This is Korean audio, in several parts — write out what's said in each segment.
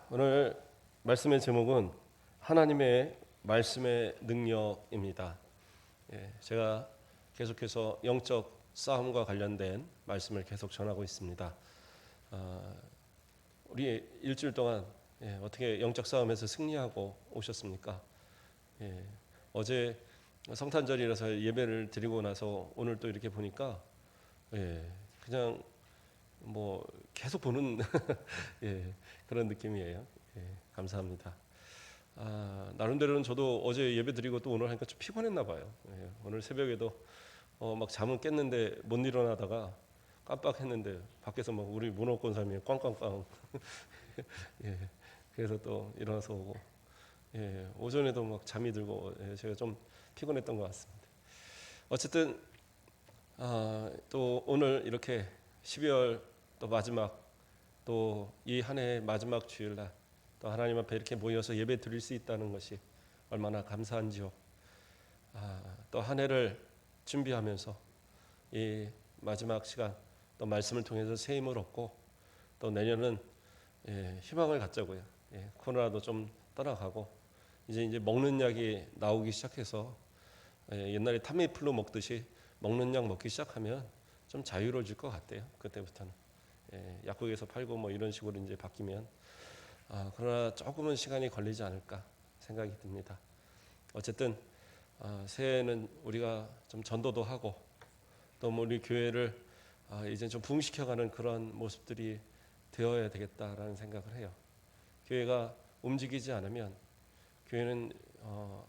오늘 말씀의 제목은 하나님의 말씀의 능력입니다. 제가 계속해서 영적 싸움과 관련된 말씀을 계속 전하고 있습니다. 우리 일주일 동안 어떻게 영적 싸움에서 승리하고 오셨습니까? 어제 성탄절이라서 예배를 드리고 나서 오늘 또 이렇게 보니까 그냥 뭐 계속 보는 그런 느낌이에요. 감사합니다. 나름대로는 저도 어제 예배 드리고 또 오늘 하니까 좀 피곤했나 봐요. 오늘 새벽에도 막 잠은 깼는데 못 일어나다가 깜빡했는데 밖에서 막 우리 문어권사님이 꽝꽝꽝 그래서 또 일어나서 오고 오전에도 막 잠이 들고 제가 좀 피곤했던 것 같습니다. 어쨌든 또 오늘 이렇게 12월 또 마지막 또 이 한 해의 마지막 주일날 또 하나님 앞에 이렇게 모여서 예배 드릴 수 있다는 것이 얼마나 감사한지요. 또 한 해를 준비하면서 이 마지막 시간 또 말씀을 통해서 새 힘을 얻고 또 내년은 희망을 갖자고요. 코로나도 좀 떠나가고 이제 먹는 약이 나오기 시작해서 옛날에 타미플루 먹듯이 먹는 약 먹기 시작하면 좀 자유로워질 것 같아요. 그때부터는 약국에서 팔고 뭐 이런 식으로 이제 바뀌면 그러나 조금은 시간이 걸리지 않을까 생각이 듭니다. 어쨌든 새해에는 우리가 좀 전도도 하고 또 뭐 우리 교회를 이제 좀 부흥시켜가는 그런 모습들이 되어야 되겠다라는 생각을 해요. 교회가 움직이지 않으면 교회는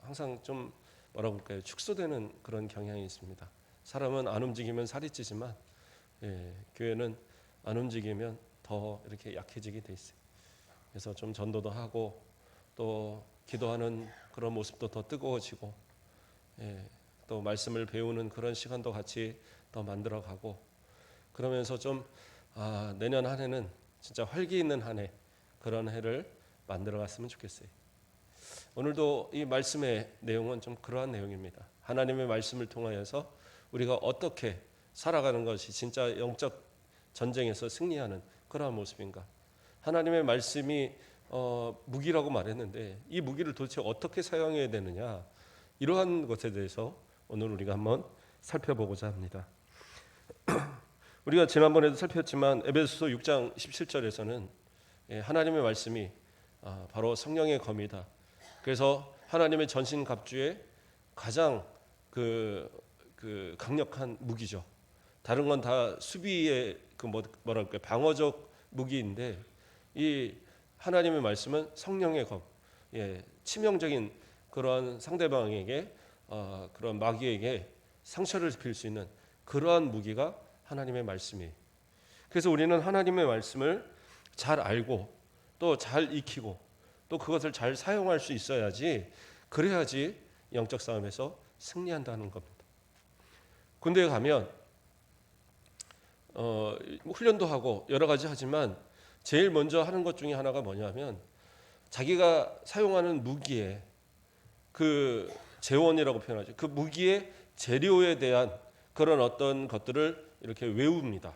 항상 좀 뭐라고 할까요? 축소되는 그런 경향이 있습니다. 사람은 안 움직이면 살이 찌지만 교회는 안 움직이면 더 이렇게 약해지게 돼 있어요. 그래서 좀 전도도 하고 또 기도하는 그런 모습도 더 뜨거워지고 또 말씀을 배우는 그런 시간도 같이 더 만들어가고 그러면서 좀 내년 한 해는 진짜 활기 있는 한 해 그런 해를 만들어갔으면 좋겠어요. 오늘도 이 말씀의 내용은 좀 그러한 내용입니다. 하나님의 말씀을 통하여서 우리가 어떻게 살아가는 것이 진짜 영적 전쟁에서 승리하는 그러한 모습인가. 하나님의 말씀이 무기라고 말했는데 이 무기를 도대체 어떻게 사용해야 되느냐, 이러한 것에 대해서 오늘 우리가 한번 살펴보고자 합니다. 우리가 지난번에도 살폈지만 에베소서 6장 17절에서는 하나님의 말씀이 바로 성령의 검이다. 그래서 하나님의 전신갑주의 가장 그 강력한 무기죠. 다른 건 다 수비의 뭐랄까 방어적 무기인데 이 하나님의 말씀은 성령의 검, 치명적인 그런 상대방에게 그런 마귀에게 상처를 입힐 수 있는 그러한 무기가 하나님의 말씀이에요. 그래서 우리는 하나님의 말씀을 잘 알고 또 잘 익히고 또 그것을 잘 사용할 수 있어야지, 그래야지 영적 싸움에서 승리한다는 겁니다. 군대에 가면 훈련도 하고 여러 가지 하지만 제일 먼저 하는 것 중에 하나가 뭐냐면 자기가 사용하는 무기에 그 재원이라고 표현하죠. 그 무기의 재료에 대한 그런 어떤 것들을 이렇게 외웁니다.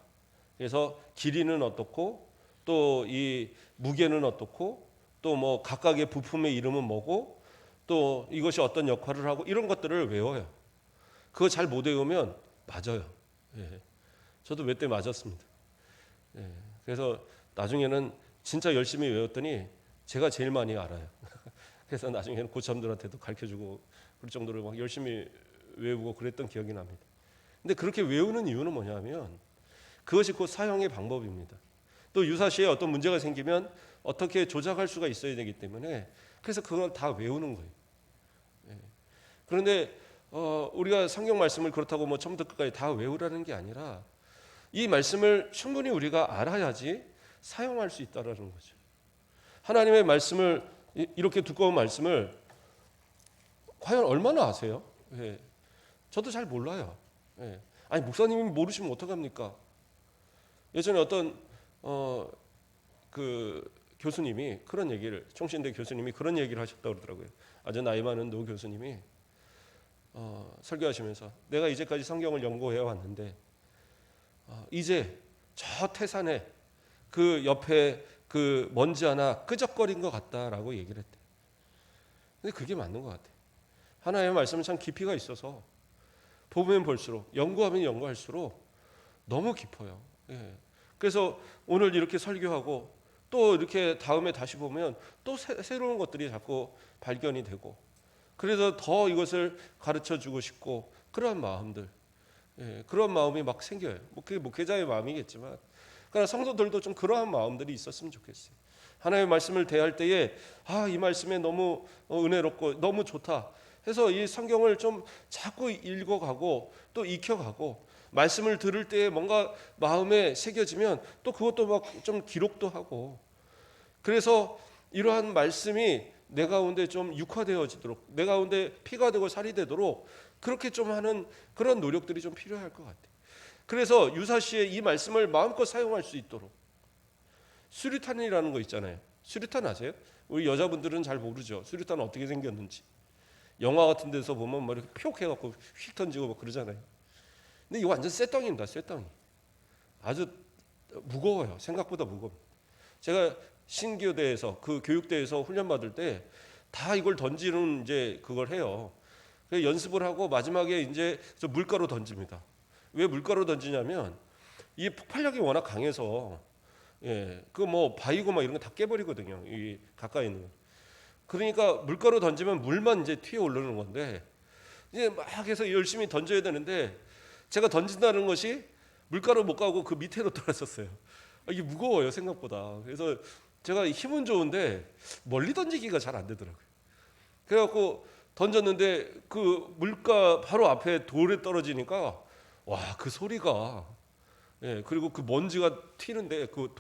그래서 길이는 어떻고 또 이 무게는 어떻고 또 뭐 각각의 부품의 이름은 뭐고 또 이것이 어떤 역할을 하고 이런 것들을 외워요. 그거 잘 못 외우면 맞아요. 저도 몇 대 맞았습니다. 그래서 나중에는 진짜 열심히 외웠더니 제가 제일 많이 알아요. 그래서 나중에는 고참들한테도 가르쳐주고 그럴 정도로 막 열심히 외우고 그랬던 기억이 납니다. 근데 그렇게 외우는 이유는 뭐냐면 그것이 곧 사용의 방법입니다. 또 유사시에 어떤 문제가 생기면 어떻게 조작할 수가 있어야 되기 때문에 그래서 그걸 다 외우는 거예요. 그런데 우리가 성경 말씀을 그렇다고 뭐 처음부터 끝까지 다 외우라는 게 아니라 이 말씀을 충분히 우리가 알아야지 사용할 수 있다라는 거죠. 하나님의 말씀을 이렇게 두꺼운 말씀을 과연 얼마나 아세요? 저도 잘 몰라요. 아니 목사님이 모르시면 어떡합니까? 예전에 어떤 그 교수님이 그런 얘기를, 총신대 교수님이 그런 얘기를 하셨다고 그러더라고요. 아주 나이 많은 노 교수님이 설교하시면서 내가 이제까지 성경을 연구해 왔는데 이제 저 태산에 그 옆에 그 먼지 하나 끄적거린 것 같다라고 얘기를 했대. 근데 그게 맞는 것 같아. 하나님의 말씀은 참 깊이가 있어서 보면 볼수록, 연구하면 연구할수록 너무 깊어요. 예. 그래서 오늘 이렇게 설교하고 또 이렇게 다음에 다시 보면 또 새로운 것들이 자꾸 발견이 되고, 그래서 더 이것을 가르쳐 주고 싶고 그러한 마음들, 예, 그런 마음이 막 생겨요. 그게 목회자의 마음이겠지만, 그러나 성도들도 좀 그러한 마음들이 있었으면 좋겠어요. 하나님의 말씀을 대할 때에 이 말씀에 너무 은혜롭고 너무 좋다 해서 이 성경을 좀 자꾸 읽어가고 또 익혀가고, 말씀을 들을 때에 뭔가 마음에 새겨지면 또 그것도 막 좀 기록도 하고, 그래서 이러한 말씀이 내 가운데 좀 육화되어지도록, 내 가운데 피가 되고 살이 되도록 그렇게 좀 하는 그런 노력들이 좀 필요할 것 같아요. 그래서 유사시에 이 말씀을 마음껏 사용할 수 있도록, 수류탄이라는 거 있잖아요. 수류탄 아세요? 우리 여자분들은 잘 모르죠. 수류탄은 어떻게 생겼는지. 영화 같은 데서 보면 뭐 이렇게 표 해갖고 휙 던지고 막 그러잖아요. 근데 이거 완전 쇠덩이입니다. 쇠덩이. 아주 무거워요. 생각보다 무거워요. 제가 신교대에서, 그 교육대에서 훈련 받을 때 다 이걸 던지는 이제 그걸 해요. 그래서 연습을 하고 마지막에 이제 저 물가로 던집니다. 왜 물가로 던지냐면 이 폭발력이 워낙 강해서, 예, 그 뭐 바위고 막 이런 거 다 깨버리거든요. 이 가까이 있는 거. 그러니까 물가로 던지면 물만 이제 튀어 오르는 건데, 이제 막 해서 열심히 던져야 되는데 제가 던진다는 것이 물가로 못 가고 그 밑으로 떨어졌어요. 이게 무거워요, 생각보다. 그래서 제가 힘은 좋은데 멀리 던지기가 잘 안 되더라고요. 그래갖고 던졌는데 그 물가 바로 앞에 돌에 떨어지니까 와, 그 소리가, 예, 그리고 그 먼지가 튀는데, 그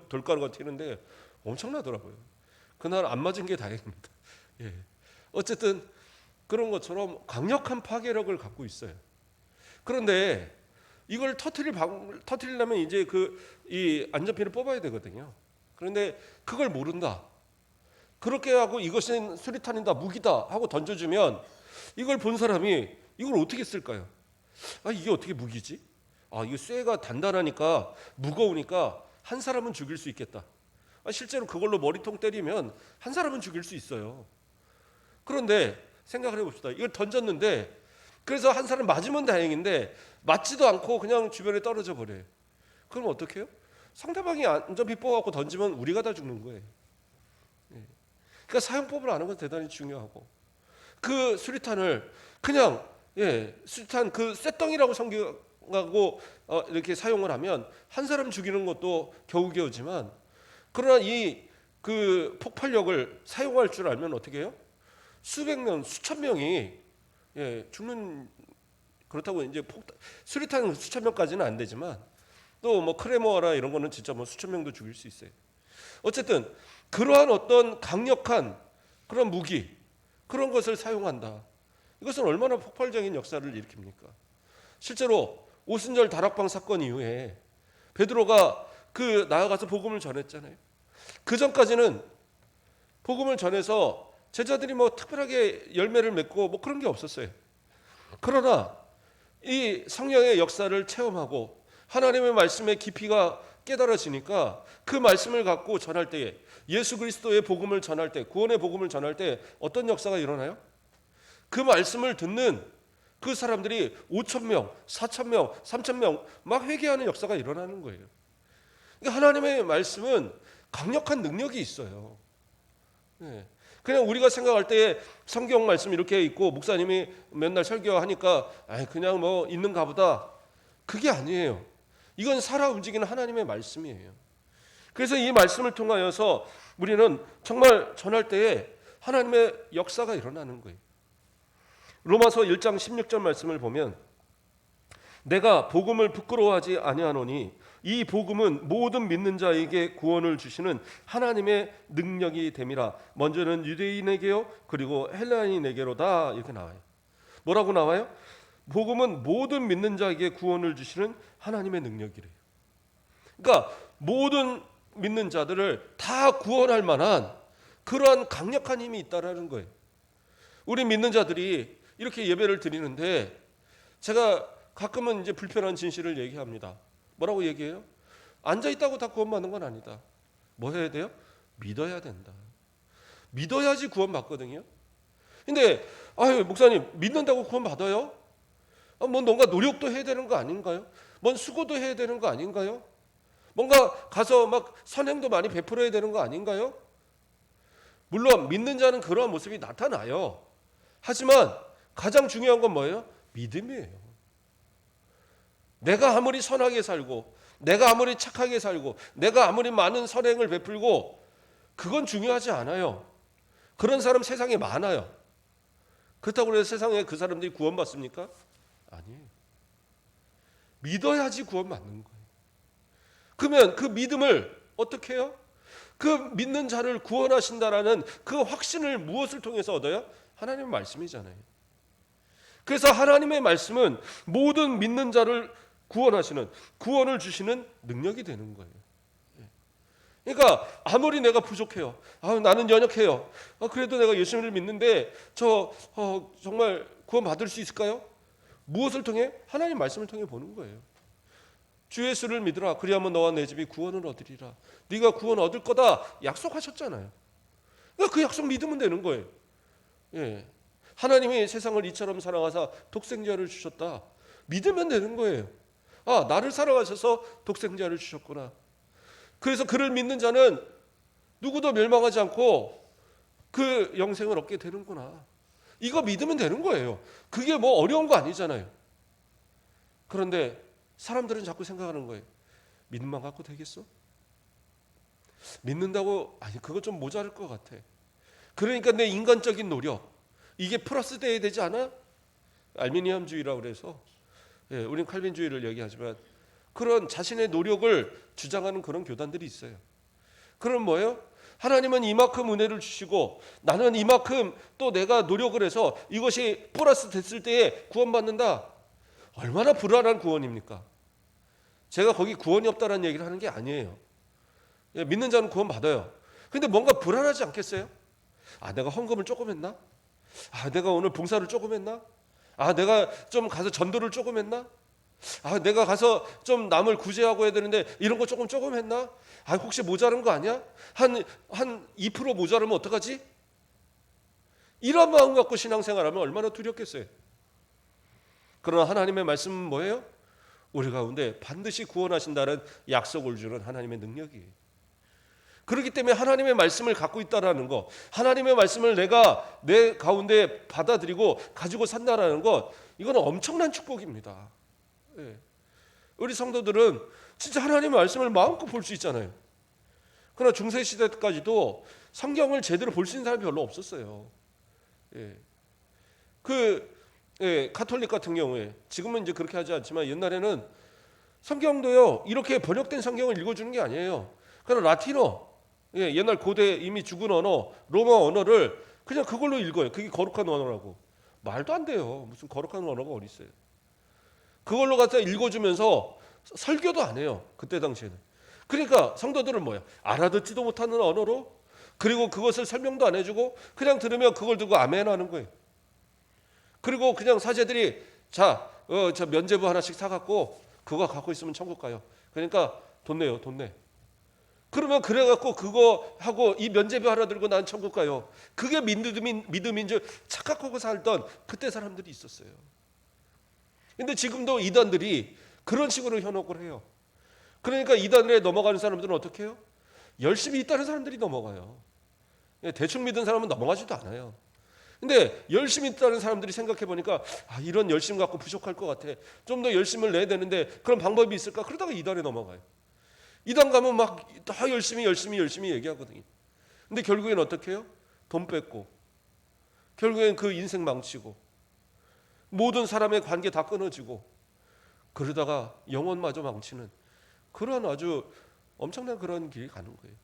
돌가루가 튀는데 엄청나더라고요. 그날 안 맞은 게 다행입니다. 예. 어쨌든 그런 것처럼 강력한 파괴력을 갖고 있어요. 그런데 이걸 터트리려면 이제 이 안전핀을 뽑아야 되거든요. 그런데 그걸 모른다. 그렇게 하고 이것은 수리탄이다, 무기다 하고 던져주면 이걸 본 사람이 이걸 어떻게 쓸까요? 이게 어떻게 무기지? 이게 쇠가 단단하니까, 무거우니까 한 사람은 죽일 수 있겠다. 실제로 그걸로 머리통 때리면 한 사람은 죽일 수 있어요. 그런데 생각을 해봅시다. 이걸 던졌는데, 그래서 한 사람 맞으면 다행인데 맞지도 않고 그냥 주변에 떨어져 버려요. 그럼 어떻게 해요? 상대방이 안전핀 뽑아갖고 던지면 우리가 다 죽는 거예요. 그러니까 사용법을 아는 건 대단히 중요하고, 그 수리탄을 그냥, 예, 수리탄 그 쇳덩이라고 생각하고 이렇게 사용을 하면 한 사람 죽이는 것도 겨우겨우지만, 그러나 이 그 폭발력을 사용할 줄 알면 어떻게 해요? 수백 명, 수천 명이, 예, 죽는. 그렇다고 이제 수리탄 수천 명까지는 안 되지만 또 뭐 크레모아라 이런 거는 진짜 뭐 수천 명도 죽일 수 있어요. 어쨌든 그러한 어떤 강력한 그런 무기, 그런 것을 사용한다. 이것은 얼마나 폭발적인 역사를 일으킵니까? 실제로 오순절 다락방 사건 이후에 베드로가 나아가서 복음을 전했잖아요. 그 전까지는 복음을 전해서 제자들이 뭐 특별하게 열매를 맺고 뭐 그런 게 없었어요. 그러나 이 성령의 역사를 체험하고 하나님의 말씀의 깊이가 깨달아지니까 그 말씀을 갖고 전할 때에, 예수 그리스도의 복음을 전할 때, 구원의 복음을 전할 때 어떤 역사가 일어나요? 그 말씀을 듣는 그 사람들이 5,000명, 4,000명, 3,000명 막 회개하는 역사가 일어나는 거예요. 그러니까 하나님의 말씀은 강력한 능력이 있어요. 네. 그냥 우리가 생각할 때 성경 말씀 이렇게 있고 목사님이 맨날 설교하니까 그냥 뭐 있는가 보다. 그게 아니에요. 이건 살아 움직이는 하나님의 말씀이에요. 그래서 이 말씀을 통하여서 우리는 정말 전할 때에 하나님의 역사가 일어나는 거예요. 로마서 1장 16절 말씀을 보면, 내가 복음을 부끄러워하지 아니하노니 이 복음은 모든 믿는 자에게 구원을 주시는 하나님의 능력이 됨이라. 먼저는 유대인에게요, 그리고 헬라인에게로다. 이렇게 나와요. 뭐라고 나와요? 복음은 모든 믿는 자에게 구원을 주시는 하나님의 능력이래요. 그러니까 모든 믿는 자들을 다 구원할 만한 그러한 강력한 힘이 있다라는 거예요. 우리 믿는 자들이 이렇게 예배를 드리는데 제가 가끔은 이제 불편한 진실을 얘기합니다. 뭐라고 얘기해요? 앉아 있다고 다 구원받는 건 아니다. 뭐 해야 돼요? 믿어야 된다. 믿어야지 구원받거든요. 근데 아유 목사님 믿는다고 구원받아요? 뭐 뭔가 노력도 해야 되는 거 아닌가요? 뭔 수고도 해야 되는 거 아닌가요? 뭔가 가서 막 선행도 많이 베풀어야 되는 거 아닌가요? 물론 믿는 자는 그러한 모습이 나타나요. 하지만 가장 중요한 건 뭐예요? 믿음이에요. 내가 아무리 선하게 살고 내가 아무리 착하게 살고 내가 아무리 많은 선행을 베풀고 그건 중요하지 않아요. 그런 사람 세상에 많아요. 그렇다고 해서 세상에 그 사람들이 구원받습니까? 아니에요. 믿어야지 구원받는 거예요. 그러면 그 믿음을 어떻게 해요? 그 믿는 자를 구원하신다라는 그 확신을 무엇을 통해서 얻어요? 하나님의 말씀이잖아요. 그래서 하나님의 말씀은 모든 믿는 자를 구원하시는, 구원을 주시는 능력이 되는 거예요. 그러니까 아무리 내가 부족해요. 나는 연약해요. 그래도 내가 예수님을 믿는데 정말 구원 받을 수 있을까요? 무엇을 통해? 하나님 말씀을 통해 보는 거예요. 주 예수를 믿으라. 그리하면 너와 내 집이 구원을 얻으리라. 네가 구원 얻을 거다 약속하셨잖아요. 그러니까 그 약속 믿으면 되는 거예요. 예. 하나님이 세상을 이처럼 사랑하사 독생자를 주셨다. 믿으면 되는 거예요. 나를 사랑하셔서 독생자를 주셨구나. 그래서 그를 믿는 자는 누구도 멸망하지 않고 그 영생을 얻게 되는구나. 이거 믿으면 되는 거예요. 그게 뭐 어려운 거 아니잖아요. 그런데 사람들은 자꾸 생각하는 거예요. 믿음만 갖고 되겠어? 믿는다고 그거 좀 모자랄 것 같아. 그러니까 내 인간적인 노력 이게 플러스 돼야 되지 않아? 알미니엄주의라고 그래서 우린 칼빈주의를 얘기하지만 그런 자신의 노력을 주장하는 그런 교단들이 있어요. 그럼 뭐예요? 하나님은 이만큼 은혜를 주시고 나는 이만큼 또 내가 노력을 해서 이것이 플러스 됐을 때에 구원받는다. 얼마나 불안한 구원입니까? 제가 거기 구원이 없다는 얘기를 하는 게 아니에요. 믿는 자는 구원 받아요. 근데 뭔가 불안하지 않겠어요? 내가 헌금을 조금 했나? 내가 오늘 봉사를 조금 했나? 내가 좀 가서 전도를 조금 했나? 내가 가서 좀 남을 구제하고 해야 되는데 이런 거 조금 했나? 혹시 모자란 거 아니야? 한 2% 모자라면 어떡하지? 이런 마음 갖고 신앙생활하면 얼마나 두렵겠어요. 그러나 하나님의 말씀은 뭐예요? 우리 가운데 반드시 구원하신다는 약속을 주는 하나님의 능력이에요. 그렇기 때문에 하나님의 말씀을 갖고 있다라는 것, 하나님의 말씀을 내가 내 가운데 받아들이고 가지고 산다라는 것, 이건 엄청난 축복입니다. 우리 성도들은 진짜 하나님의 말씀을 마음껏 볼 수 있잖아요. 그러나 중세시대 때까지도 성경을 제대로 볼 수 있는 사람이 별로 없었어요. 가톨릭 같은 경우에 지금은 이제 그렇게 하지 않지만 옛날에는 성경도요 이렇게 번역된 성경을 읽어주는 게 아니에요. 그냥 라틴어, 옛날 고대 이미 죽은 언어 로마 언어를 그냥 그걸로 읽어요. 그게 거룩한 언어라고. 말도 안 돼요. 무슨 거룩한 언어가 어디 있어요. 그걸로 갖다 읽어주면서 설교도 안 해요. 그때 당시에는. 그러니까 성도들은 뭐야? 알아듣지도 못하는 언어로 그리고 그것을 설명도 안 해주고 그냥 들으면 그걸 두고 아멘 하는 거예요. 그리고 그냥 사제들이 저 면제부 하나씩 사갖고 그거 갖고 있으면 천국 가요. 그러니까 돈 내요. 돈 내. 그러면 그래갖고 그거 하고 이 면제부 하나 들고 난 천국 가요. 그게 믿음인 줄 착각하고 살던 그때 사람들이 있었어요. 근데 지금도 이단들이 그런 식으로 현혹을 해요. 그러니까 이단에 넘어가는 사람들은 어떻게 해요? 열심히 있다는 사람들이 넘어가요. 대충 믿은 사람은 넘어가지도 않아요. 근데 열심히 있다는 사람들이 생각해 보니까 이런 열심 갖고 부족할 것 같아. 좀 더 열심을 내야 되는데 그런 방법이 있을까? 그러다가 이단에 넘어가요. 이단 가면 막 다 열심히 얘기하거든요. 근데 결국엔 어떻게 해요? 돈 뺏고 결국엔 그 인생 망치고 모든 사람의 관계 다 끊어지고 그러다가 영혼마저 망치는 그런 아주 엄청난 그런 길이 가는 거예요.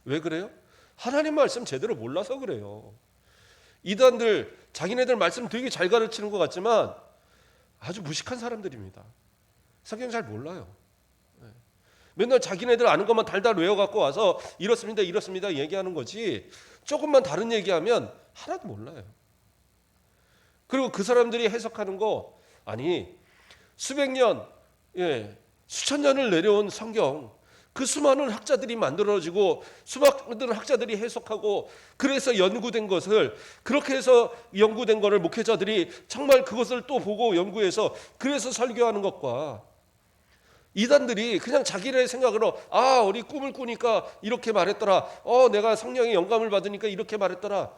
왜 그래요? 하나님 말씀 제대로 몰라서 그래요. 이단들 자기네들 말씀 되게 잘 가르치는 것 같지만 아주 무식한 사람들입니다. 성경 잘 몰라요. 맨날 자기네들 아는 것만 달달 외워갖고 와서 이렇습니다 얘기하는 거지 조금만 다른 얘기하면 하나도 몰라요. 그리고 그 사람들이 해석하는 거 수백 년 수천 년을 내려온 성경 그 수많은 학자들이 만들어지고 수많은 학자들이 해석하고 그래서 연구된 것을, 그렇게 해서 연구된 것을 목회자들이 정말 그것을 또 보고 연구해서 그래서 설교하는 것과 이단들이 그냥 자기의 생각으로 우리 꿈을 꾸니까 이렇게 말했더라, 내가 성령의 영감을 받으니까 이렇게 말했더라,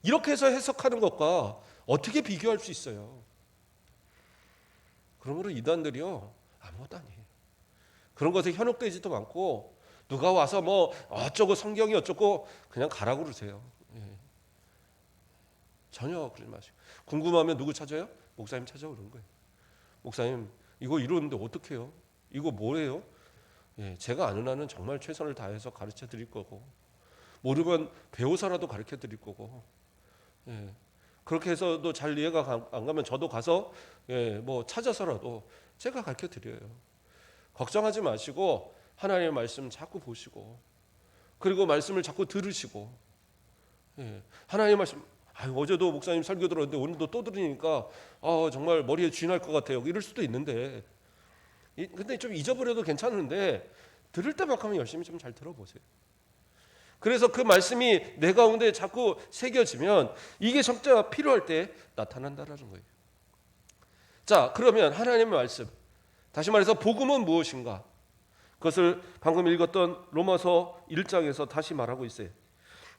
이렇게 해서 해석하는 것과 어떻게 비교할 수 있어요? 그러므로 이단들이요 아무것도 아니에요. 그런 것에 현혹되지도 않고 누가 와서 뭐 어쩌고 성경이 어쩌고 그냥 가라고 그러세요. 전혀 그러지 마시고, 궁금하면 누구 찾아요? 목사님 찾아오는 거예요. 목사님 이거 이러는데 어떻게 해요? 이거 뭐예요? 제가 아는 한은 정말 최선을 다해서 가르쳐 드릴 거고, 모르면 배워서라도 가르쳐 드릴 거고, 그렇게 해서도 잘 이해가 안 가면 저도 가서 뭐 찾아서라도 제가 가르쳐 드려요. 걱정하지 마시고 하나님의 말씀 자꾸 보시고, 그리고 말씀을 자꾸 들으시고, 하나님의 말씀, 어제도 목사님 설교 들었는데 오늘도 또 들으니까 정말 머리에 쥐 날 것 같아요, 이럴 수도 있는데, 근데 좀 잊어버려도 괜찮은데 들을 때만큼은 열심히 좀 잘 들어보세요. 그래서 그 말씀이 내 가운데 자꾸 새겨지면 이게 진짜 필요할 때 나타난다라는 거예요. 자, 그러면 하나님의 말씀, 다시 말해서 복음은 무엇인가? 그것을 방금 읽었던 로마서 1장에서 다시 말하고 있어요.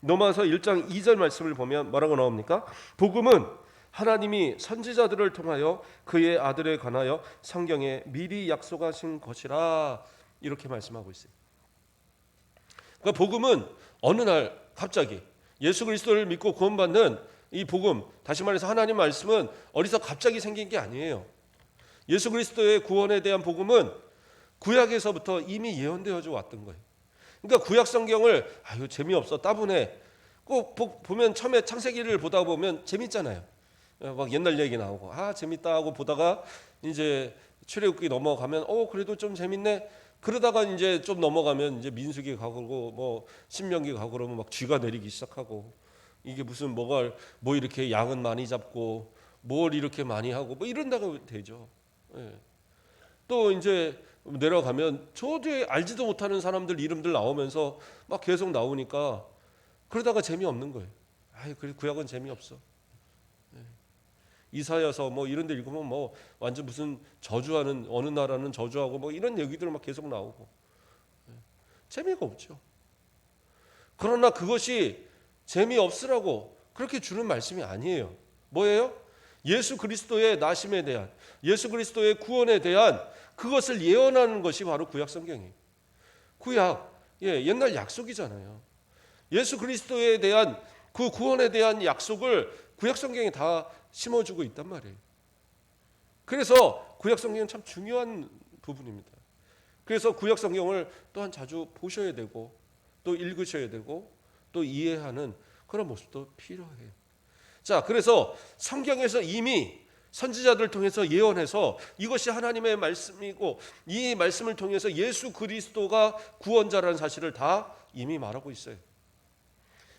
로마서 1장 2절 말씀을 보면 뭐라고 나옵니까? 복음은 하나님이 선지자들을 통하여 그의 아들에 관하여 성경에 미리 약속하신 것이라, 이렇게 말씀하고 있어요. 그러니까 복음은 어느 날 갑자기 예수 그리스도를 믿고 구원받는 이 복음, 다시 말해서 하나님 말씀은 어디서 갑자기 생긴 게 아니에요. 예수 그리스도의 구원에 대한 복음은 구약에서부터 이미 예언되어져 왔던 거예요. 그러니까 구약 성경을 재미없어, 따분해, 꼭 보면 처음에 창세기를 보다 보면 재밌잖아요. 막 옛날 얘기 나오고 재밌다 하고 보다가 이제 출애굽기 넘어가면 그래도 좀 재밌네, 그러다가 이제 좀 넘어가면 이제 민수기 가고 뭐 신명기 가고 그러면 막 쥐가 내리기 시작하고, 이게 무슨 뭐 이렇게 양은 많이 잡고 뭘 이렇게 많이 하고 뭐 이런다고 되죠. 또 이제 내려가면 도저히 알지도 못하는 사람들 이름들 나오면서 막 계속 나오니까 그러다가 재미없는 거예요. 그래 구약은 재미없어. 이사야서 뭐 이런 데 읽으면 뭐 완전 무슨 저주하는, 어느 나라는 저주하고 뭐 이런 얘기들 막 계속 나오고 재미가 없죠. 그러나 그것이 재미없으라고 그렇게 주는 말씀이 아니에요. 뭐예요? 예수 그리스도의 나심에 대한, 예수 그리스도의 구원에 대한 그것을 예언하는 것이 바로 구약 성경이에요. 구약, 옛날 약속이잖아요. 예수 그리스도에 대한 그 구원에 대한 약속을 구약 성경에 다 심어주고 있단 말이에요. 그래서 구약 성경은 참 중요한 부분입니다. 그래서 구약 성경을 또한 자주 보셔야 되고 또 읽으셔야 되고 또 이해하는 그런 모습도 필요해요. 자, 그래서 성경에서 이미 선지자들을 통해서 예언해서 이것이 하나님의 말씀이고 이 말씀을 통해서 예수 그리스도가 구원자라는 사실을 다 이미 말하고 있어요.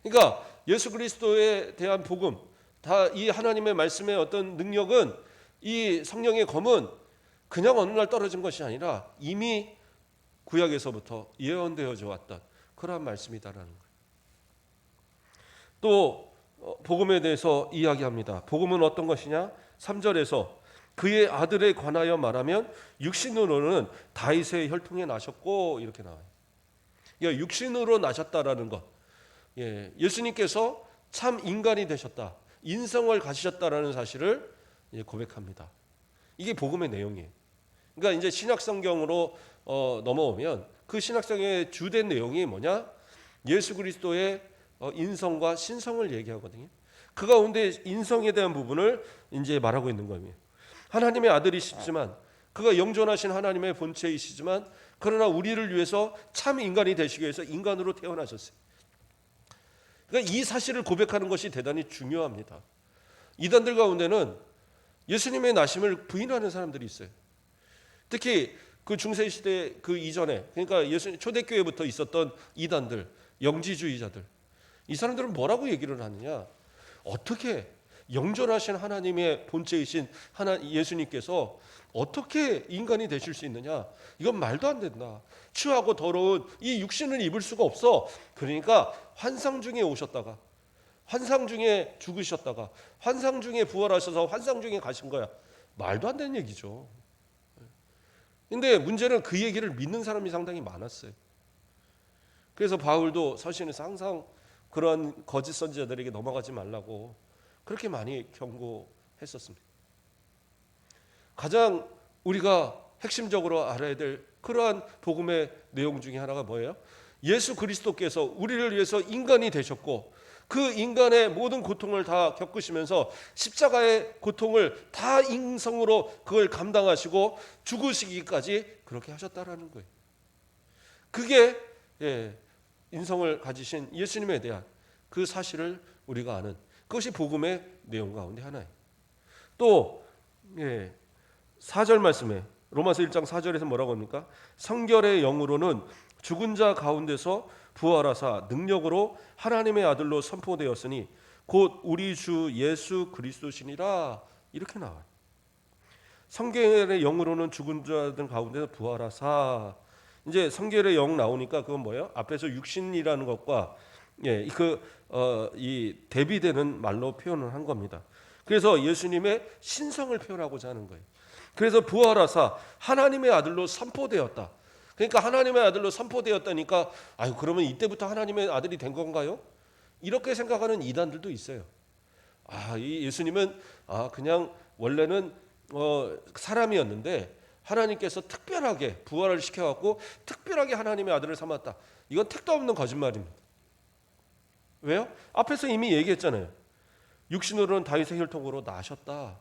그러니까 예수 그리스도에 대한 복음, 다 이 하나님의 말씀의 어떤 능력은, 이 성령의 검은 그냥 어느 날 떨어진 것이 아니라 이미 구약에서부터 예언되어져 왔던 그러한 말씀이다라는 거예요. 또 복음에 대해서 이야기합니다. 복음은 어떤 것이냐? 3절에서 그의 아들에 관하여 말하면 육신으로는 다윗의 혈통에 나셨고, 이렇게 나와요. 육신으로 나셨다라는 것, 예수님께서 참 인간이 되셨다, 인성을 가지셨다라는 사실을 고백합니다. 이게 복음의 내용이에요. 그러니까 이제 신약 성경으로 넘어오면 그 신약 성경의 주된 내용이 뭐냐? 예수 그리스도의 인성과 신성을 얘기하거든요. 그 가운데 인성에 대한 부분을 이제 말하고 있는 겁니다. 하나님의 아들이시지만, 그가 영존하신 하나님의 본체이시지만, 그러나 우리를 위해서 참 인간이 되시기 위해서 인간으로 태어나셨어요. 그러니까 이 사실을 고백하는 것이 대단히 중요합니다. 이단들 가운데는 예수님의 나심을 부인하는 사람들이 있어요. 특히 그 중세 시대 그 이전에, 그러니까 예수님 초대교회부터 있었던 이단들, 영지주의자들, 이 사람들은 뭐라고 얘기를 하느냐? 어떻게 영존하신 하나님의 본체이신 예수님께서 어떻게 인간이 되실 수 있느냐? 이건 말도 안 된다. 추하고 더러운 이 육신을 입을 수가 없어. 그러니까 환상 중에 오셨다가, 환상 중에 죽으셨다가, 환상 중에 부활하셔서 환상 중에 가신 거야. 말도 안 되는 얘기죠. 근데 문제는 그 얘기를 믿는 사람이 상당히 많았어요. 그래서 바울도 서신에서 항상 그런 거짓 선지자들에게 넘어가지 말라고 그렇게 많이 경고했었습니다. 가장 우리가 핵심적으로 알아야 될 그러한 복음의 내용 중에 하나가 뭐예요? 예수 그리스도께서 우리를 위해서 인간이 되셨고 그 인간의 모든 고통을 다 겪으시면서 십자가의 고통을 다 인성으로 그걸 감당하시고 죽으시기까지 그렇게 하셨다라는 거예요. 그게 인성을 가지신 예수님에 대한 그 사실을 우리가 아는 그것이 복음의 내용 가운데 하나예요. 또 4절 말씀에 로마서 1장 4절에서 뭐라고 합니까? 성결의 영으로는 죽은 자 가운데서 부활하사 능력으로 하나님의 아들로 선포되었으니 곧 우리 주 예수 그리스도시니라. 이렇게 나와요. 성결의 영으로는 죽은 자들 가운데서 부활하사. 이제 성결의 영 나오니까 그건 뭐예요? 앞에서 육신이라는 것과 이 대비되는 말로 표현을 한 겁니다. 그래서 예수님의 신성을 표현하고자 하는 거예요. 그래서 부활하사 하나님의 아들로 선포되었다. 그러니까 하나님의 아들로 선포되었다니까 아유 그러면 이때부터 하나님의 아들이 된 건가요? 이렇게 생각하는 이단들도 있어요. 이 예수님은 그냥 원래는 사람이었는데 하나님께서 특별하게 부활을 시켜갖고 특별하게 하나님의 아들을 삼았다. 이건 택도 없는 거짓말입니다. 왜요? 앞에서 이미 얘기했잖아요. 육신으로는 다윗의 혈통으로 나셨다.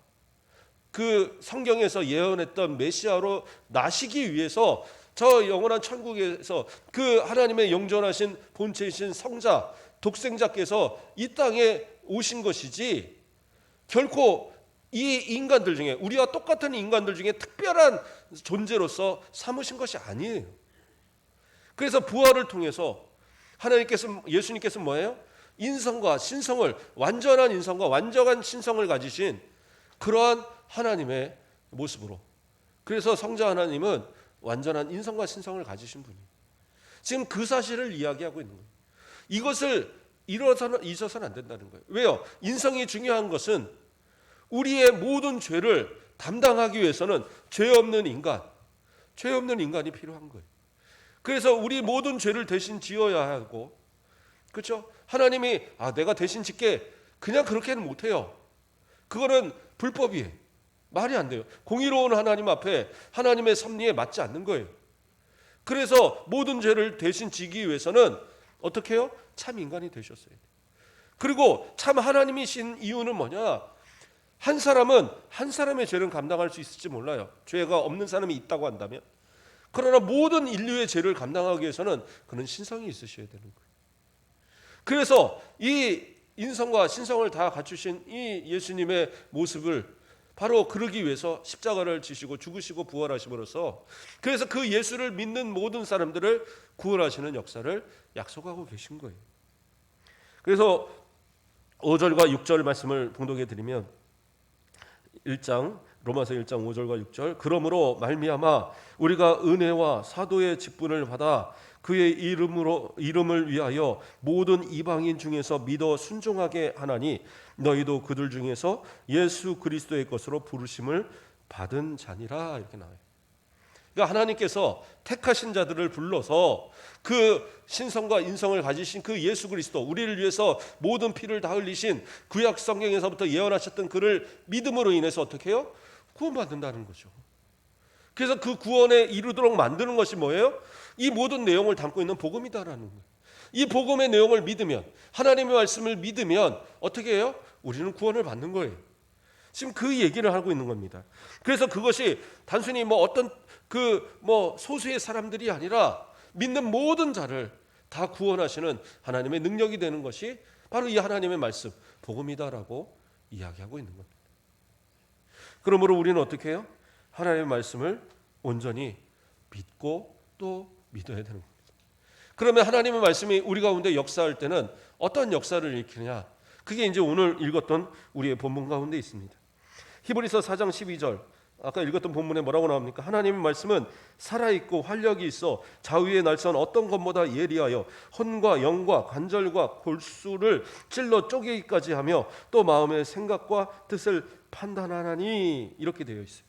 그 성경에서 예언했던 메시아로 나시기 위해서 저 영원한 천국에서 그 하나님의 영존하신 본체이신 성자 독생자께서 이 땅에 오신 것이지 결코 이 인간들 중에 우리와 똑같은 인간들 중에 특별한 존재로서 삼으신 것이 아니에요. 그래서 부활을 통해서 예수님께서 뭐예요? 인성과 신성을 완전한 인성과 완전한 신성을 가지신 그러한 하나님의 모습으로. 그래서 성자 하나님은 완전한 인성과 신성을 가지신 분이에요. 지금 그 사실을 이야기하고 있는 거예요. 이것을 잊어서는 안 된다는 거예요. 왜요? 인성이 중요한 것은 우리의 모든 죄를 담당하기 위해서는 죄 없는 인간이 필요한 거예요. 그래서 우리 모든 죄를 대신 지어야 하고, 그렇죠? 하나님이 내가 대신 짓게 그냥 그렇게는 못해요. 그거는 불법이에요. 말이 안 돼요. 공의로운 하나님 앞에 하나님의 섭리에 맞지 않는 거예요. 그래서 모든 죄를 대신 지기 위해서는 어떻게 해요? 참 인간이 되셨어야 돼요. 그리고 참 하나님이신 이유는 뭐냐? 한 사람은 한 사람의 죄를 감당할 수 있을지 몰라요. 죄가 없는 사람이 있다고 한다면. 그러나 모든 인류의 죄를 감당하기 위해서는 그는 신성이 있으셔야 되는 거예요. 그래서 이 인성과 신성을 다 갖추신 이 예수님의 모습을 바로 그러기 위해서 십자가를 지시고 죽으시고 부활하심으로써 그래서 그 예수를 믿는 모든 사람들을 구원하시는 역사를 약속하고 계신 거예요. 그래서 5절과 6절 말씀을 봉독해 드리면 로마서 1장 5절과 6절 그러므로 말미암아 우리가 은혜와 사도의 직분을 받아 그의 이름을 위하여 모든 이방인 중에서 믿어 순종하게 하나니 너희도 그들 중에서 예수 그리스도의 것으로 부르심을 받은 자니라. 이렇게 나와요. 그러니까 하나님께서 택하신 자들을 불러서 그 신성과 인성을 가지신 그 예수 그리스도 우리를 위해서 모든 피를 다 흘리신 구약 성경에서부터 예언하셨던 그를 믿음으로 인해서 어떻게 해요? 구원받는다는 거죠. 그래서 그 구원에 이르도록 만드는 것이 뭐예요? 이 모든 내용을 담고 있는 복음이다라는 거예요. 이 복음의 내용을 믿으면 하나님의 말씀을 믿으면 어떻게 해요? 우리는 구원을 받는 거예요. 지금 그 얘기를 하고 있는 겁니다. 그래서 그것이 단순히 어떤 소수의 사람들이 아니라 믿는 모든 자를 다 구원하시는 하나님의 능력이 되는 것이 바로 이 하나님의 말씀 복음이다라고 이야기하고 있는 겁니다. 그러므로 우리는 어떻게 해요? 하나님의 말씀을 온전히 믿고 또 믿어야 되는 겁니다. 그러면 하나님의 말씀이 우리 가운데 역사할 때는 어떤 역사를 일으키느냐? 그게 이제 오늘 읽었던 우리의 본문 가운데 있습니다. 히브리서 4장 12절, 아까 읽었던 본문에 뭐라고 나옵니까? 하나님의 말씀은 살아있고 활력이 있어 좌우의 날선 어떤 것보다 예리하여 혼과 영과 관절과 골수를 찔러 쪼개기까지 하며 또 마음의 생각과 뜻을 판단하나니, 이렇게 되어 있어요.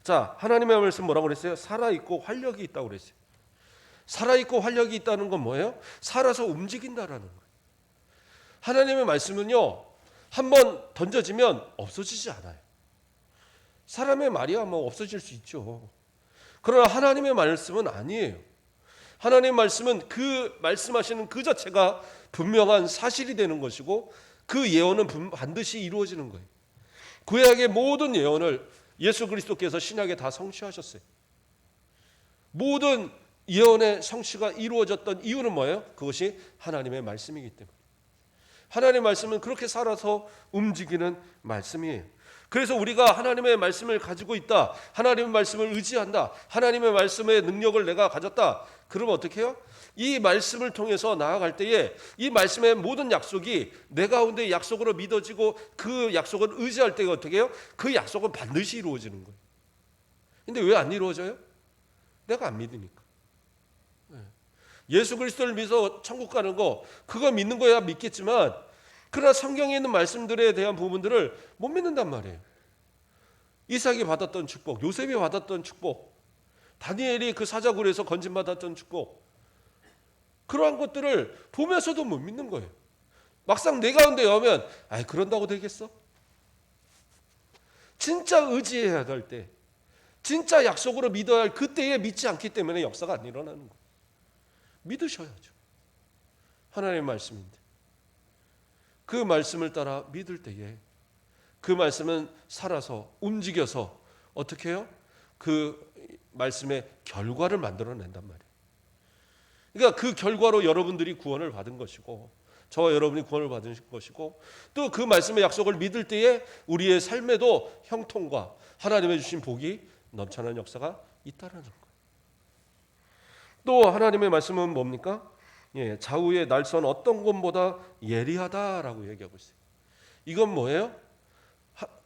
자, 하나님의 말씀 뭐라고 그랬어요? 살아있고 활력이 있다고 그랬어요. 살아있고 활력이 있다는 건 뭐예요? 살아서 움직인다라는 거예요. 하나님의 말씀은요, 한번 던져지면 없어지지 않아요. 사람의 말이야 뭐 없어질 수 있죠. 그러나 하나님의 말씀은 아니에요. 하나님의 말씀은 그 말씀하시는 그 자체가 분명한 사실이 되는 것이고, 그 예언은 반드시 이루어지는 거예요. 구약의 모든 예언을 예수 그리스도께서 신약에 다 성취하셨어요. 모든 예언의 성취가 이루어졌던 이유는 뭐예요? 그것이 하나님의 말씀이기 때문에. 하나님의 말씀은 그렇게 살아서 움직이는 말씀이에요. 그래서 우리가 하나님의 말씀을 가지고 있다, 하나님의 말씀을 의지한다, 하나님의 말씀의 능력을 내가 가졌다, 그러면 어떻게 해요? 이 말씀을 통해서 나아갈 때에 이 말씀의 모든 약속이 내 가운데 약속으로 믿어지고, 그 약속을 의지할 때가 어떻게 해요? 그 약속은 반드시 이루어지는 거예요. 근데 왜 안 이루어져요? 내가 안 믿으니까. 예수 그리스도를 믿어 천국 가는 거, 그거 믿는 거야 믿겠지만, 그러나 성경에 있는 말씀들에 대한 부분들을 못 믿는단 말이에요. 이삭이 받았던 축복, 요셉이 받았던 축복, 다니엘이 그 사자굴에서 건진받았던 축복, 그러한 것들을 보면서도 못 믿는 거예요. 막상 내 가운데 오면 그런다고 되겠어? 진짜 의지해야 될 때, 진짜 약속으로 믿어야 할 그때에 믿지 않기 때문에 역사가 안 일어나는 거예요. 믿으셔야죠. 하나님의 말씀인데 그 말씀을 따라 믿을 때에 그 말씀은 살아서 움직여서 어떻게 해요? 그 말씀의 결과를 만들어낸단 말이에요. 그러니까 그 결과로 여러분들이 구원을 받은 것이고, 저와 여러분이 구원을 받은 것이고, 또 그 말씀의 약속을 믿을 때에 우리의 삶에도 형통과 하나님의 주신 복이 넘쳐나는 역사가 있다는 거예요. 또 하나님의 말씀은 뭡니까? 좌우의 날선 어떤 것보다 예리하다라고 얘기하고 있어요. 이건 뭐예요?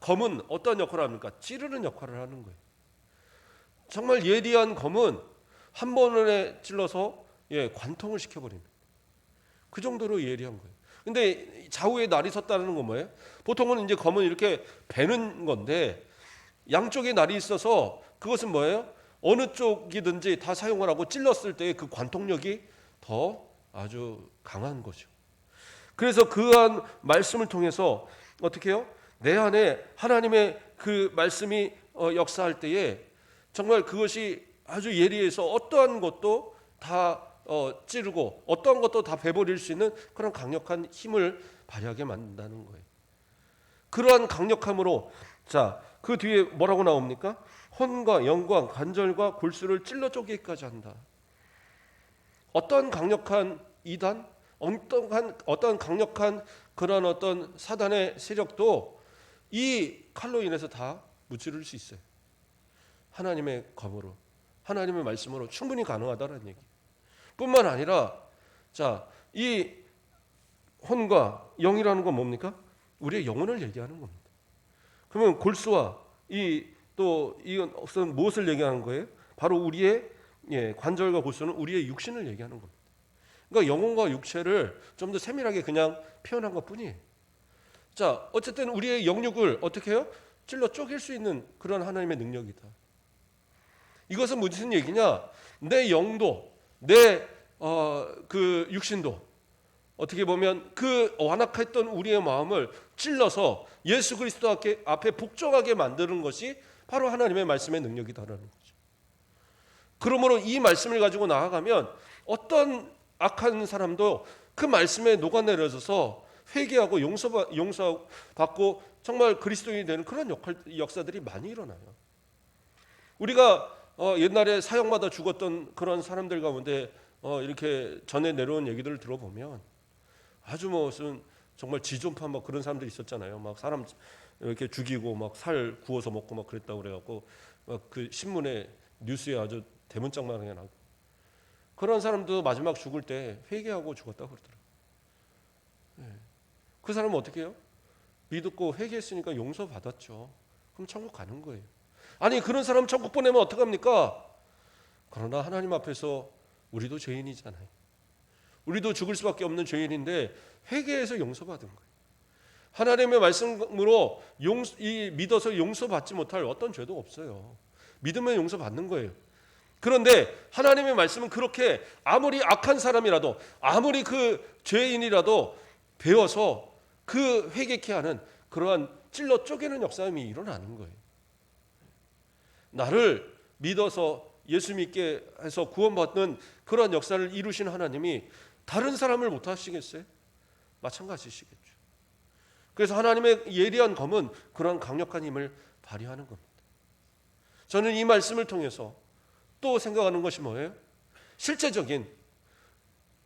검은 어떤 역할을 합니까? 찌르는 역할을 하는 거예요. 정말 예리한 검은 한 번에 찔러서 관통을 시켜버리는, 그 정도로 예리한 거예요. 근데 좌우에 날이 섰다는 건 뭐예요? 보통은 이제 검은 이렇게 베는 건데, 양쪽에 날이 있어서 그것은 뭐예요? 어느 쪽이든지 다 사용을 하고 찔렀을 때 그 관통력이 더 아주 강한 거죠. 그래서 그한 말씀을 통해서 어떻게 해요? 내 안에 하나님의 그 말씀이 역사할 때에 정말 그것이 아주 예리해서 어떠한 것도 다 찌르고 어떠한 것도 다 베버릴 수 있는 그런 강력한 힘을 발휘하게 만든다는 거예요. 그러한 강력함으로, 자, 그 뒤에 뭐라고 나옵니까? 혼과 영과 관절과 골수를 찔러 쪼개기까지 한다. 어떤 강력한 이단, 어떤 강력한 그런 어떤 사단의 세력도 이 칼로 인해서 다 무찌를 수 있어요. 하나님의 검으로, 하나님의 말씀으로 충분히 가능하다는 얘기. 뿐만 아니라, 자, 이 혼과 영이라는 건 뭡니까? 우리의 영혼을 얘기하는 겁니다. 그러면 골수와 이건 무엇을 얘기하는 거예요? 바로 우리의 관절과 골수는 우리의 육신을 얘기하는 겁니다. 그러니까 영혼과 육체를 좀 더 세밀하게 그냥 표현한 것뿐이에요. 자, 어쨌든 우리의 영육을 어떻게 해요? 찔러 쪼갤 수 있는 그런 하나님의 능력이다. 이것은 무슨 얘기냐? 내 영도, 내 그 육신도 어떻게 보면 그 완악했던 우리의 마음을 찔러서 예수 그리스도 앞에 복종하게 만드는 것이 바로 하나님의 말씀의 능력이다라는 거죠. 그러므로 이 말씀을 가지고 나아가면 어떤 악한 사람도 그 말씀에 녹아내려져서 회개하고 용서받고 정말 그리스도인이 되는 그런 역사들이 많이 일어나요. 우리가 옛날에 사형받아 죽었던 그런 사람들 가운데 이렇게 전해 내려온 얘기들을 들어보면 아주 무슨 정말 지존파 막 그런 사람들이 있었잖아요. 막 사람 이렇게 죽이고 막 살 구워서 먹고 막 그랬다고 그래갖고 막 그 신문에 뉴스에 아주 대문짝만하게 나고, 그런 사람도 마지막 죽을 때 회개하고 죽었다고 그러더라고요. 그 사람은 어떻게 해요? 믿고 회개했으니까 용서받았죠. 그럼 천국 가는 거예요. 아니 그런 사람 천국 보내면 어떡합니까? 그러나 하나님 앞에서 우리도 죄인이잖아요. 우리도 죽을 수밖에 없는 죄인인데 회개해서 용서받은 거예요. 하나님의 말씀으로 믿어서 용서받지 못할 어떤 죄도 없어요. 믿으면 용서받는 거예요. 그런데 하나님의 말씀은 그렇게 아무리 악한 사람이라도 아무리 그 죄인이라도 배워서 그 회개케 하는 그러한 찔러 쪼개는 역사임이 일어나는 거예요. 나를 믿어서 예수 믿게 해서 구원받는 그러한 역사를 이루신 하나님이 다른 사람을 못 하시겠어요? 마찬가지시겠죠. 그래서 하나님의 예리한 검은 그러한 강력한 힘을 발휘하는 겁니다. 저는 이 말씀을 통해서 또 생각하는 것이 뭐예요? 실제적인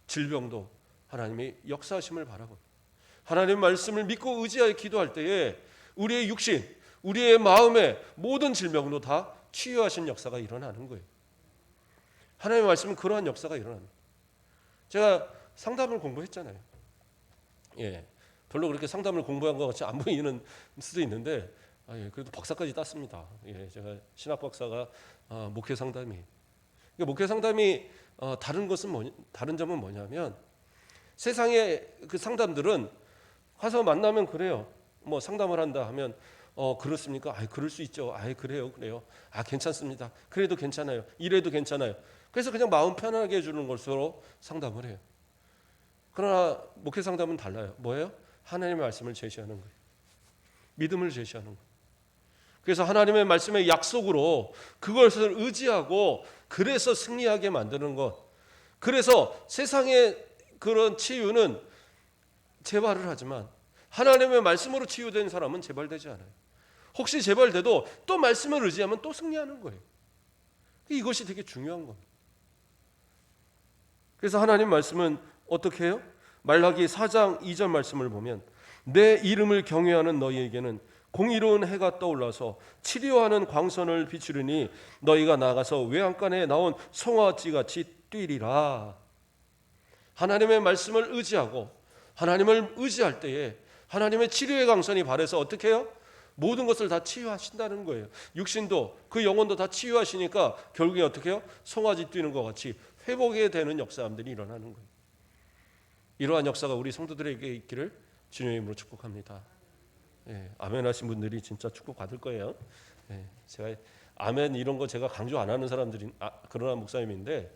질병도 하나님이 역사하심을 바라고 하나님의 말씀을 믿고 의지하여 기도할 때에 우리의 육신, 우리의 마음의 모든 질병도 다 치유하신 역사가 일어나는 거예요. 하나님의 말씀은 그러한 역사가 일어납니다. 제가 상담을 공부했잖아요. 예, 별로 그렇게 상담을 공부한 것 같이 안 보이는 수도 있는데 그래도 박사까지 땄습니다. 예, 제가 신학 박사가 목회 상담이. 목회 상담이 다른 점은 뭐냐면 세상의 그 상담들은 가서 만나면 그래요. 뭐 상담을 한다 하면 그렇습니까? 그럴 수 있죠. 그래요. 괜찮습니다. 그래도 괜찮아요. 이래도 괜찮아요. 그래서 그냥 마음 편하게 해주는 것으로 상담을 해요. 그러나 목회 상담은 달라요. 뭐예요? 하나님의 말씀을 제시하는 거예요. 믿음을 제시하는 거예요. 그래서 하나님의 말씀의 약속으로 그것을 의지하고 그래서 승리하게 만드는 것. 그래서 세상의 그런 치유는 재발을 하지만 하나님의 말씀으로 치유된 사람은 재발되지 않아요. 혹시 재발돼도 또 말씀을 의지하면 또 승리하는 거예요. 이것이 되게 중요한 겁니다. 그래서 하나님 말씀은 어떻게 해요? 말라기 4장 2절 말씀을 보면 내 이름을 경외하는 너희에게는 공의로운 해가 떠올라서 치료하는 광선을 비추리니 너희가 나가서 외양간에 나온 송아지같이 뛰리라. 하나님의 말씀을 의지하고 하나님을 의지할 때에 하나님의 치료의 광선이 발해서 어떻게 해요? 모든 것을 다 치유하신다는 거예요. 육신도 그 영혼도 다 치유하시니까 결국에 어떻게 해요? 송아지 뛰는 것 같이 회복이 되는 역사들이 일어나는 거예요. 이러한 역사가 우리 성도들에게 있기를 주님의 이름으로 축복합니다. 예, 아멘 하신 분들이 진짜 축복 받을 거예요. 예, 제가 아멘 이런 거 제가 강조 안 하는 사람들이 그러나 목사님인데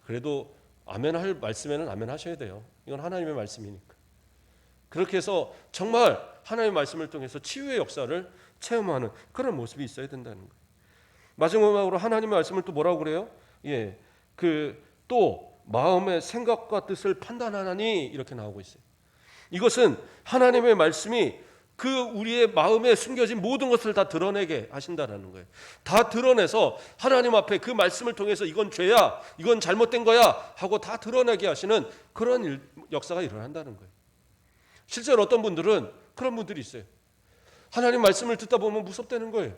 그래도 아멘 할 말씀에는 아멘 하셔야 돼요. 이건 하나님의 말씀이니까. 그렇게 해서 정말 하나님의 말씀을 통해서 치유의 역사를 체험하는 그런 모습이 있어야 된다는 거예요. 마지막으로 하나님의 말씀을 또 뭐라고 그래요? 예, 또 마음의 생각과 뜻을 판단하나니 이렇게 나오고 있어요. 이것은 하나님의 말씀이 그 우리의 마음에 숨겨진 모든 것을 다 드러내게 하신다는 거예요. 다 드러내서 하나님 앞에 그 말씀을 통해서 이건 죄야, 이건 잘못된 거야 하고 다 드러내게 하시는 그런 역사가 일어난다는 거예요. 실제로 어떤 분들은 그런 분들이 있어요. 하나님 말씀을 듣다 보면 무섭다는 거예요.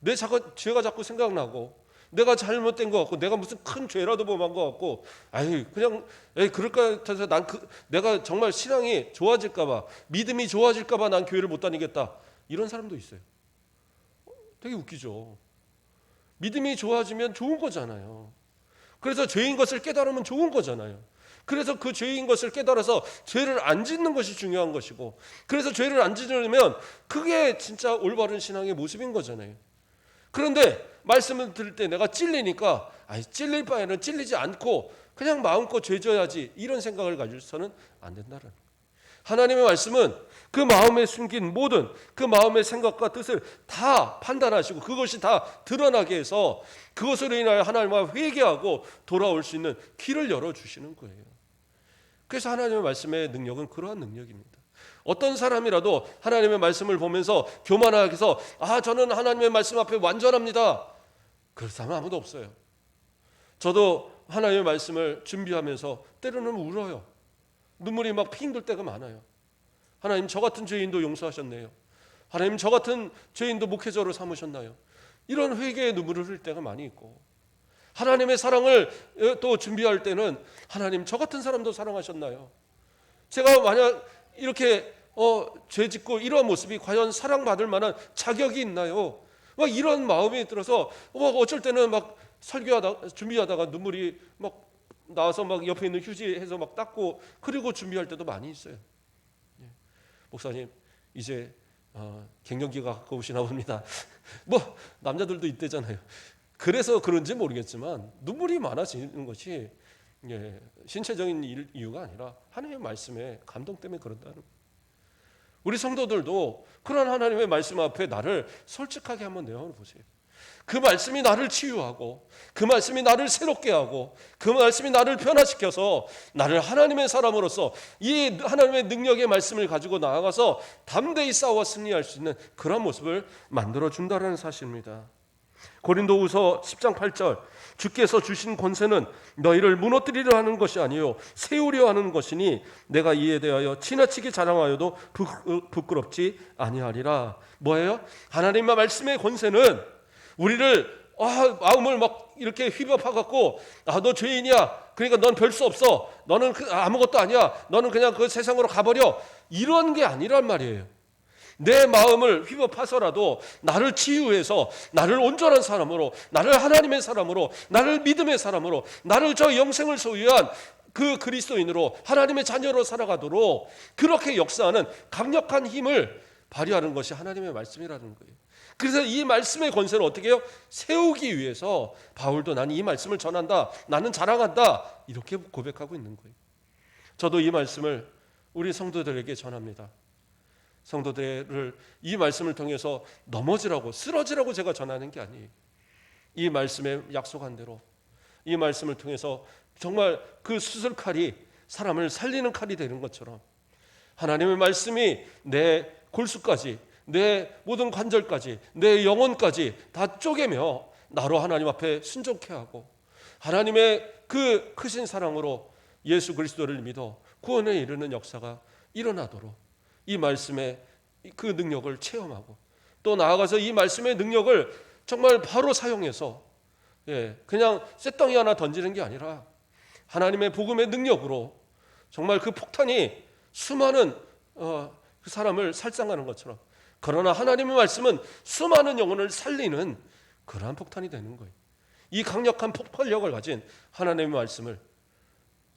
내 죄가 자꾸 생각나고 내가 잘못된 것 같고 내가 무슨 큰 죄라도 범한 것 같고 그럴 것 같아서 내가 정말 신앙이 좋아질까 봐 믿음이 좋아질까 봐 난 교회를 못 다니겠다 이런 사람도 있어요. 되게 웃기죠. 믿음이 좋아지면 좋은 거잖아요. 그래서 죄인 것을 깨달으면 좋은 거잖아요. 그래서 그 죄인 것을 깨달아서 죄를 안 짓는 것이 중요한 것이고 그래서 죄를 안 짓으려면 그게 진짜 올바른 신앙의 모습인 거잖아요. 그런데 말씀을 들을 때 내가 찔리니까 찔릴 바에는 찔리지 않고 그냥 마음껏 죄져야지 이런 생각을 가지고서는 안 된다는 거예요. 하나님의 말씀은 그 마음에 숨긴 모든 그 마음의 생각과 뜻을 다 판단하시고 그것이 다 드러나게 해서 그것으로 인하여 하나님과 회개하고 돌아올 수 있는 길을 열어주시는 거예요. 그래서 하나님의 말씀의 능력은 그러한 능력입니다. 어떤 사람이라도 하나님의 말씀을 보면서 교만하게 해서 저는 하나님의 말씀 앞에 완전합니다. 그럴 사람은 아무도 없어요. 저도 하나님의 말씀을 준비하면서 때로는 울어요. 눈물이 막 핑 돌 때가 많아요. 하나님 저 같은 죄인도 용서하셨네요. 하나님 저 같은 죄인도 목회자로 삼으셨나요? 이런 회개의 눈물을 흘릴 때가 많이 있고 하나님의 사랑을 또 준비할 때는 하나님 저 같은 사람도 사랑하셨나요? 제가 만약 이렇게 죄 짓고 이러한 모습이 과연 사랑받을 만한 자격이 있나요? 막 이런 마음이 들어서 어쩔 때는 막 설교하다 준비하다가 눈물이 막 나와서 막 옆에 있는 휴지해서 막 닦고 그리고 준비할 때도 많이 있어요. 목사님 이제 갱년기가 가까우시나 봅니다. 뭐 남자들도 이때잖아요. 그래서 그런지 모르겠지만 눈물이 많아지는 것이 신체적인 이유가 아니라 하나님의 말씀에 감동 때문에 그런다는 거예요. 우리 성도들도 그런 하나님의 말씀 앞에 나를 솔직하게 한번 내어보세요. 그 말씀이 나를 치유하고 그 말씀이 나를 새롭게 하고 그 말씀이 나를 변화시켜서 나를 하나님의 사람으로서 이 하나님의 능력의 말씀을 가지고 나아가서 담대히 싸워 승리할 수 있는 그런 모습을 만들어준다는 사실입니다. 고린도후서 10장 8절 주께서 주신 권세는 너희를 무너뜨리려 하는 것이 아니요 세우려 하는 것이니 내가 이에 대하여 지나치게 자랑하여도 부끄럽지 아니하리라. 뭐예요? 하나님의 말씀의 권세는 우리를 마음을 막 이렇게 휘벼파 갖고 너 죄인이야. 그러니까 넌 별 수 없어. 너는 아무것도 아니야. 너는 그냥 그 세상으로 가버려. 이런 게 아니란 말이에요. 내 마음을 휘벼파서라도 나를 치유해서 나를 온전한 사람으로, 나를 하나님의 사람으로, 나를 믿음의 사람으로, 나를 저 영생을 소유한 그 그리스도인으로 하나님의 자녀로 살아가도록 그렇게 역사하는 강력한 힘을 발휘하는 것이 하나님의 말씀이라는 거예요. 그래서 이 말씀의 권세를 어떻게 해요? 세우기 위해서 바울도 나는 이 말씀을 전한다, 나는 자랑한다, 이렇게 고백하고 있는 거예요. 저도 이 말씀을 우리 성도들에게 전합니다. 성도들을 이 말씀을 통해서 넘어지라고 쓰러지라고 제가 전하는 게 아니에요. 이 말씀에 약속한 대로 이 말씀을 통해서 정말 그 수술칼이 사람을 살리는 칼이 되는 것처럼 하나님의 말씀이 내 골수까지, 내 모든 관절까지, 내 영혼까지 다 쪼개며 나로 하나님 앞에 순종케 하고 하나님의 그 크신 사랑으로 예수 그리스도를 믿어 구원에 이르는 역사가 일어나도록 이 말씀의 그 능력을 체험하고 또 나아가서 이 말씀의 능력을 정말 바로 사용해서 그냥 쇳덩이 하나 던지는 게 아니라 하나님의 복음의 능력으로 정말 그 폭탄이 수많은 그 사람을 살상하는 것처럼, 그러나 하나님의 말씀은 수많은 영혼을 살리는 그러한 폭탄이 되는 거예요. 이 강력한 폭발력을 가진 하나님의 말씀을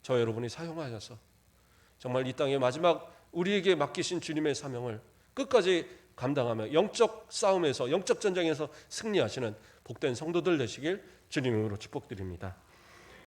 저 여러분이 사용하셔서 정말 이 땅의 마지막 우리에게 맡기신 주님의 사명을 끝까지 감당하며 영적 싸움에서, 영적 전쟁에서 승리하시는 복된 성도들 되시길 주님 이름으로 축복드립니다.